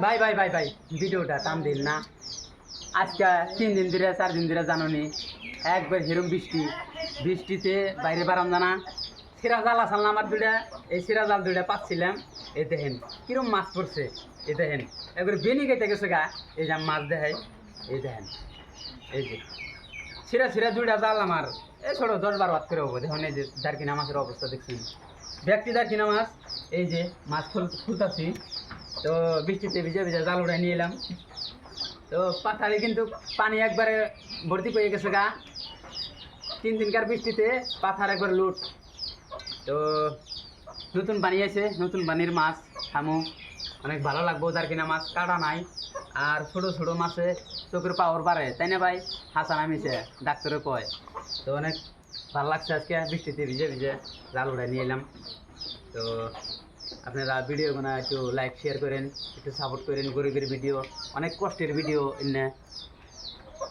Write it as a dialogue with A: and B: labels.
A: ভাই ভাই ভাই ভাই ভিডিওটা টান দিন না। আজকে 3 দিন ধরে 4 দিন ধরে জানুনি একবার হিরম বৃষ্টিতে বাইরে বারাম জানা সিরা জাল আসাল না আমার দুইটা। এই সিরা জাল দুইটা পাচ্ছিলাম। এই দেখেন কিরম মাছ পড়ছে। এই দেখেন একবার বেনি কেটে গেছে গা। এই যে মাছ দেখাই, এই দেখেন এই যে সিরা সিরা দুইটা জাল আমার এই ছোট 10-12 হাত করে হবো। দেখুন এই যে দারকিনা মাছের অবস্থা দেখছেন, ব্যক্তি দারকিনা মাছ। এই যে মাছ খুলতাছি, তো বৃষ্টিতে ভিজে ভিজে জাল উঠাই নিয়ে এলাম। তো পাথারে কিন্তু পানি একবারে ভর্তি করে গেছে গা। 3 দিনকার বৃষ্টিতে পাথার একবার লুট। তো নতুন পানি আছে, নতুন পানির মাছ খামু, অনেক ভালো লাগবো। যার কিনা মাছ কাটা নাই আর ছোটো ছোটো মাছে চোখের পাওয়ার বাড়ে, তাই না ভাই? হাসান আমিছে ডাক্তারে কয়। তো অনেক ভালো লাগছে আজকে বৃষ্টিতে ভিজে ভিজে জাল উঠাই নিয়ে এলাম। তো আপনারা ভিডিওগুলো একটু লাইক শেয়ার করেন, একটু সাপোর্ট করেন। গরিবের ভিডিও, অনেক কষ্টের ভিডিও এনে